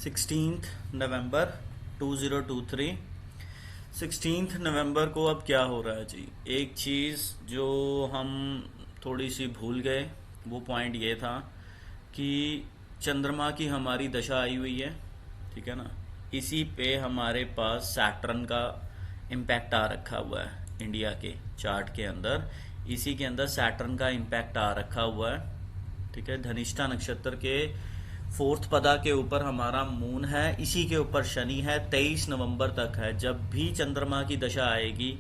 16 नवंबर 2023। 16 नवंबर को अब क्या हो रहा है जी। एक चीज़ जो हम थोड़ी सी भूल गए, वो पॉइंट ये था कि चंद्रमा की हमारी दशा आई हुई है, ठीक है ना। इसी पे हमारे पास सैटर्न का इम्पैक्ट आ रखा हुआ है इंडिया के चार्ट के अंदर। इसी के अंदर सैटर्न का इम्पैक्ट आ रखा हुआ है, ठीक है। धनिष्ठा नक्षत्र के फोर्थ पदा के ऊपर हमारा मून है, इसी के ऊपर शनि है। 23 नवंबर तक है। जब भी चंद्रमा की दशा आएगी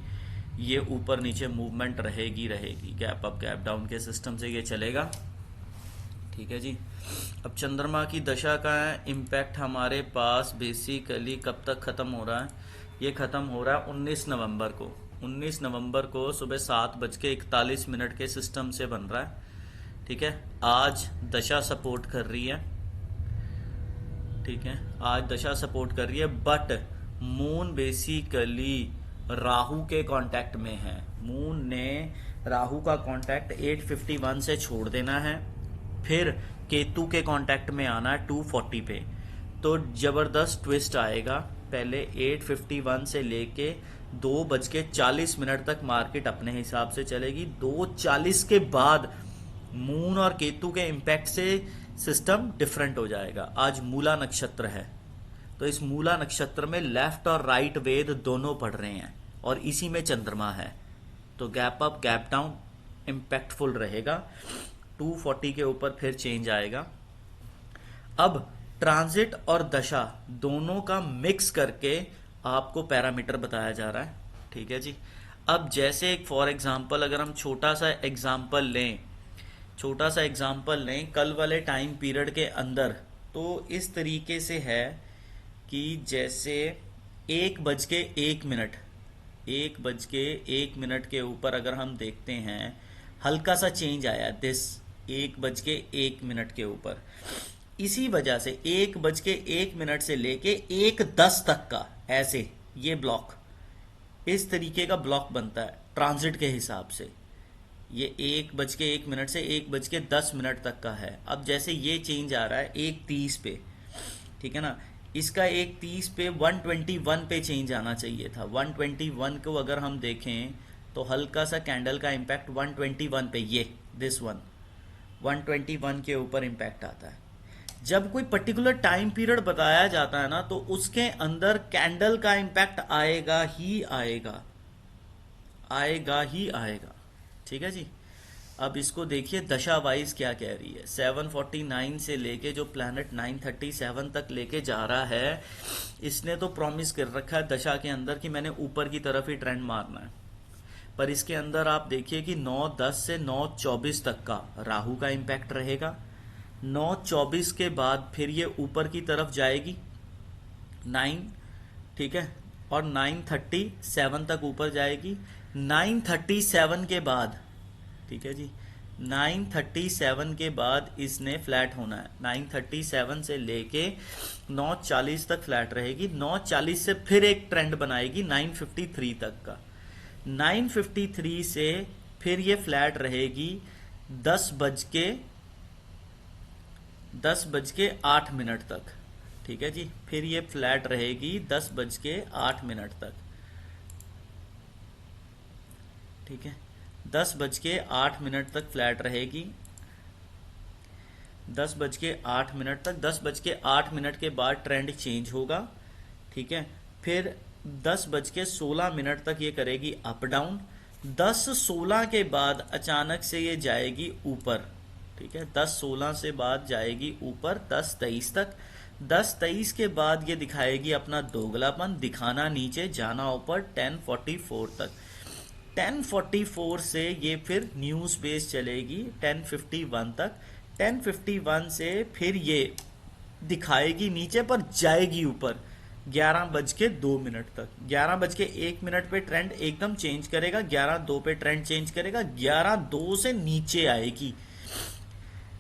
ये ऊपर नीचे मूवमेंट रहेगी रहेगी, गैप अप गैप डाउन के सिस्टम से ये चलेगा, ठीक है जी। अब चंद्रमा की दशा का इम्पैक्ट हमारे पास बेसिकली कब तक ख़त्म हो रहा है। ये ख़त्म हो रहा है 19 नवंबर को। 19 नवंबर को सुबह 7:41 के सिस्टम से बन रहा है, ठीक है। आज दशा सपोर्ट कर रही है, ठीक है। आज दशा सपोर्ट कर रही है, बट मून बेसिकली राहु के कांटेक्ट में है। मून ने राहु का कांटेक्ट 851 से छोड़ देना है, फिर केतु के कांटेक्ट में आना है 240 पे। तो जबरदस्त ट्विस्ट आएगा। पहले 851 से लेके 2:40 तक मार्केट अपने हिसाब से चलेगी। 2:40 के बाद मून और केतु के इम्पैक्ट से सिस्टम डिफरेंट हो जाएगा। आज मूला नक्षत्र है, तो इस मूला नक्षत्र में लेफ्ट और राइट वेद दोनों पढ़ रहे हैं और इसी में चंद्रमा है, तो gap up gap down impactful रहेगा। 240 के ऊपर फिर चेंज आएगा। अब ट्रांजिट और दशा दोनों का मिक्स करके आपको पैरामीटर बताया जा रहा है, ठीक है जी। अब जैसे एक फॉर एग्जांपल अगर हम छोटा सा एग्जांपल लें कल वाले टाइम पीरियड के अंदर, तो इस तरीके से है कि जैसे 1:01 1:01 के ऊपर अगर हम देखते हैं हल्का सा चेंज आया दिस 1:01 के ऊपर। इसी वजह से 1:01 से लेके 1:10 तक का ऐसे ये ब्लॉक, इस तरीके का ब्लॉक बनता है ट्रांजिट के हिसाब से। ये 1:01 से 1:10 तक का है। अब जैसे ये चेंज आ रहा है 1:30 पे, ठीक है ना। इसका 1:30 पे 121 पे चेंज आना चाहिए था। 121 को अगर हम देखें तो हल्का सा कैंडल का इम्पैक्ट 121 पे, ये दिस 121 के ऊपर इम्पैक्ट आता है। जब कोई पर्टिकुलर टाइम पीरियड बताया जाता है ना, तो उसके अंदर कैंडल का इम्पैक्ट आएगा ही आएगा, ठीक है जी। अब इसको देखिए दशा वाइज क्या कह रही है। 749 से लेके जो प्लैनेट 937 तक लेके जा रहा है, इसने तो प्रॉमिस कर रखा है दशा के अंदर कि मैंने ऊपर की तरफ ही ट्रेंड मारना है। पर इसके अंदर आप देखिए कि 9:10 से 9:24 तक का राहु का इम्पैक्ट रहेगा। 9:24 के बाद फिर ये ऊपर की तरफ जाएगी 9, ठीक है, और 9:37 तक ऊपर जाएगी। 9:37 के बाद, ठीक है जी, 9:37 के बाद इसने फ्लैट होना है। 9:37 से लेके 9:40 तक फ्लैट रहेगी। 9:40 से फिर एक ट्रेंड बनाएगी 9:53 तक का। 9:53 से फिर ये फ्लैट रहेगी 10:08 तक, ठीक है जी। फिर ये फ्लैट रहेगी 10:08 तक, ठीक है। 10:08 तक फ्लैट रहेगी। 10:08 तक, 10:08 के बाद ट्रेंड चेंज होगा, ठीक है। फिर 10:16 तक ये करेगी अप डाउन। 10:16 के बाद अचानक से ये जाएगी ऊपर, ठीक है। 10:16 से बाद जाएगी ऊपर 10:23 तक। 10:23 के बाद ये दिखाएगी अपना दोगलापन, दिखाना नीचे, जाना ऊपर 10:44 तक। 10:44 से ये फिर न्यूज़ बेस चलेगी 10:51 तक। 10:51 से फिर ये दिखाएगी नीचे पर जाएगी ऊपर 11:02 तक। 11:01 पे ट्रेंड एकदम चेंज करेगा, 11:02 पे ट्रेंड चेंज करेगा, 11:02 से नीचे आएगी,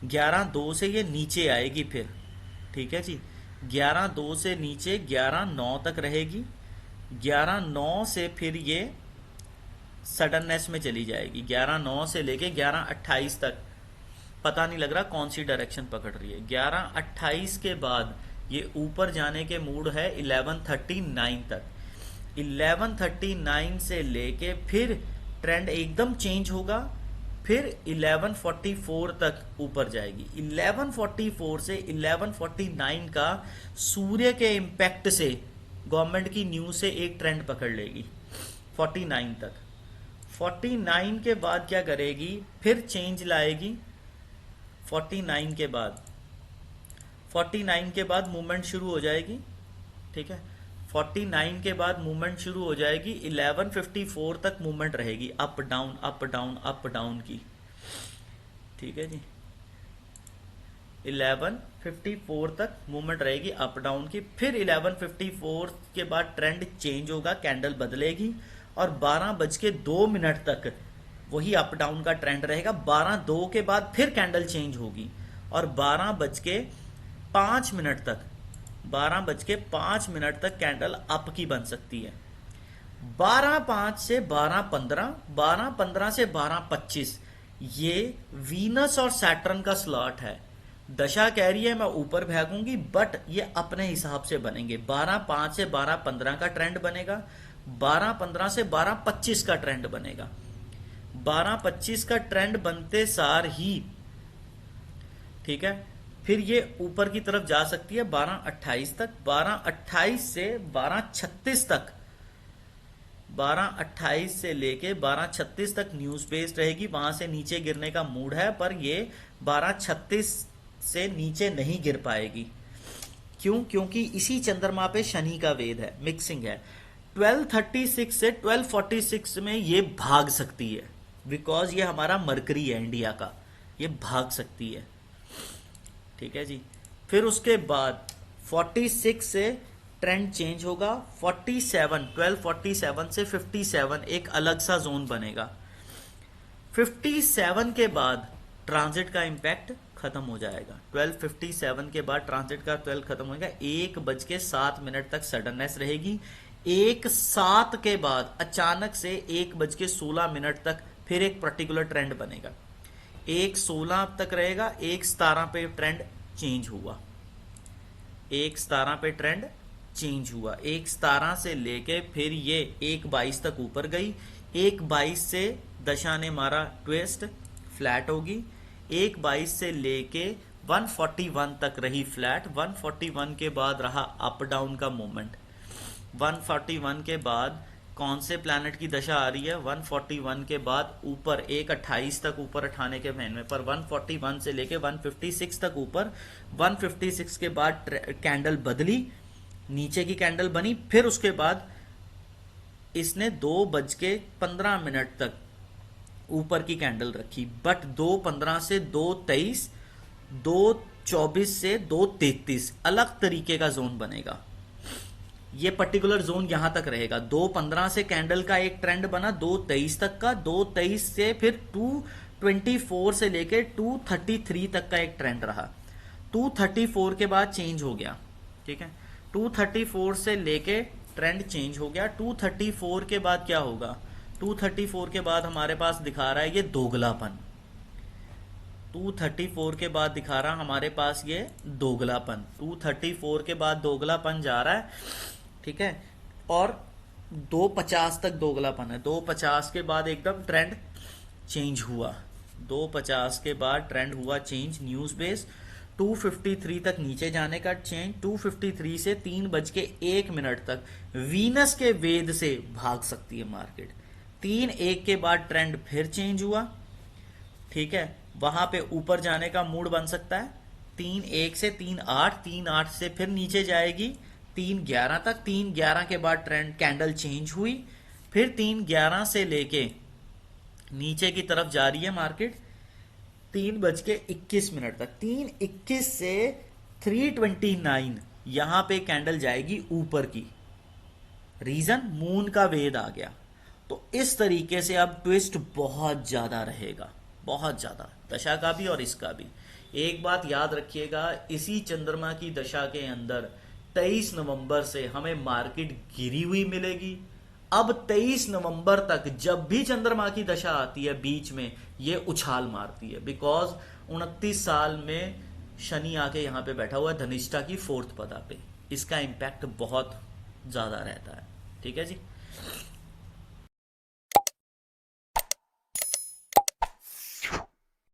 11:02 से ये नीचे आएगी फिर, ठीक है जी। 11:02 से नीचे 11:09 तक रहेगी। 11:09 से फिर ये सडननेस में चली जाएगी। 11:09 से लेके 11:28 तक पता नहीं लग रहा कौन सी डायरेक्शन पकड़ रही है। 11:28 के बाद ये ऊपर जाने के मूड है 1139 तक। 1139 से लेके फिर ट्रेंड एकदम चेंज होगा, फिर 1144 तक ऊपर जाएगी। 1144 से 1149 का सूर्य के इम्पैक्ट से, गवर्नमेंट की न्यूज से एक ट्रेंड पकड़ लेगी 49 तक। 49 के बाद क्या करेगी, फिर चेंज लाएगी। 49 के बाद 49 के बाद मूवमेंट शुरू हो जाएगी, ठीक है। 49 के बाद मूवमेंट शुरू हो जाएगी, 1154 तक मूवमेंट रहेगी, up down up down up down की, ठीक है जी। 1154 तक मूवमेंट रहेगी अप डाउन की। फिर 1154 के बाद ट्रेंड चेंज होगा, कैंडल बदलेगी और 12:02 तक वही अप डाउन का ट्रेंड रहेगा। 12:02 के बाद फिर कैंडल चेंज होगी और 12:05 तक 12:05 तक कैंडल अप की बन सकती है। 12:05 से 12:15, 12:15 से 12:25 ये वीनस और सैटर्न का स्लॉट है। दशा कह रही है मैं ऊपर भागूंगी, बट ये अपने हिसाब से बनेंगे। 12:05 से 12:15 का ट्रेंड बनेगा, 12:15 से 12:25 का ट्रेंड बनेगा। 12:25 का ट्रेंड बनते सार ही, ठीक है, फिर ये ऊपर की तरफ जा सकती है 12:28 तक। 12:28 से 12:36 तक, 12:28 से लेके 12:36 तक न्यूज बेस्ड रहेगी। वहां से नीचे गिरने का मूड है, पर ये 12:36 से नीचे नहीं गिर पाएगी। क्यों? क्योंकि इसी चंद्रमा पे शनि का वेद है, मिक्सिंग है। 1236 से 1246 में ये भाग सकती है, बिकॉज ये हमारा मरकरी है इंडिया का, ये भाग सकती है, ठीक है जी। फिर उसके बाद 46 से ट्रेंड चेंज होगा। 47, 1247 से 57 एक अलग सा जोन बनेगा। 57 के बाद ट्रांजिट का इंपैक्ट खत्म हो जाएगा। 1257 के बाद ट्रांजिट का 12 खत्म होगा। 1:07 तक सडननेस रहेगी। 1:07 के बाद अचानक से 1:16 तक फिर एक पर्टिकुलर ट्रेंड बनेगा। 1:16 तक रहेगा। 1:17 पे ट्रेंड चेंज हुआ। 1:17 पे ट्रेंड चेंज हुआ। 1:17 से लेके फिर ये 1:22 तक ऊपर गई। 1:22 से दशा ने मारा ट्विस्ट, फ्लैट होगी। 1:22 से लेके 141 तक रही फ्लैट। 141 के बाद रहा अप डाउन का मूवमेंट। 141 के बाद कौन से प्लैनेट की दशा आ रही है? 141 के बाद ऊपर 1:28 तक ऊपर उठाने के महीने में, पर 141 से लेके 156 तक ऊपर। 156 के बाद कैंडल बदली, नीचे की कैंडल बनी। फिर उसके बाद इसने 2:15 तक ऊपर की कैंडल रखी, बट 2:15 से 2:23, 2:24 से 2:33 अलग तरीके का जोन बनेगा। ये पर्टिकुलर जोन यहां तक रहेगा। 2:15 से कैंडल का एक ट्रेंड बना 2:23 तक का। 2:23 से फिर 2:24 से लेके 2:33 तक का एक ट्रेंड रहा। 2:34 के बाद चेंज हो गया, ठीक है। 2:34 से लेके ट्रेंड चेंज हो गया। 2:34 के बाद क्या होगा? 2:34 के बाद हमारे पास दिखा रहा है ये दोगलापन। 2:34 के बाद दिखा रहा हमारे पास ये दोगलापन। 2:34 के बाद दोगलापन जा रहा है, ठीक है। और 2:50 तक दोगलापन है। 2:50 के बाद एकदम ट्रेंड चेंज हुआ। 2:50 के बाद ट्रेंड हुआ चेंज, न्यूज बेस। 2:53 तक नीचे जाने का चेंज। 2:53 से 3:01 तक वीनस के वेद से भाग सकती है मार्केट। 3:01 के बाद ट्रेंड फिर चेंज हुआ, ठीक है। वहां पे ऊपर जाने का मूड बन सकता है। 3:01 से 3:08, 3:08 से फिर नीचे जाएगी 3:11 तक। 3:11 के बाद ट्रेंड कैंडल चेंज हुई। फिर 3:11 से लेके नीचे की तरफ जा रही है मार्केट 3:21 तक। 3:21 से 3:29 यहां पे कैंडल जाएगी ऊपर की। रीजन, मून का वेद आ गया। तो इस तरीके से अब ट्विस्ट बहुत ज्यादा रहेगा, बहुत ज्यादा, दशा का भी और इसका भी। एक बात याद रखिएगा, इसी चंद्रमा की दशा के अंदर 23 नवंबर से हमें मार्केट गिरी हुई मिलेगी। अब 23 नवंबर तक जब भी चंद्रमा की दशा आती है बीच में ये उछाल मारती है, बिकॉज 29 साल में शनि आके यहाँ पे बैठा हुआ है धनिष्ठा की फोर्थ पदा पे, इसका इम्पैक्ट बहुत ज़्यादा रहता है। ठीक है जी।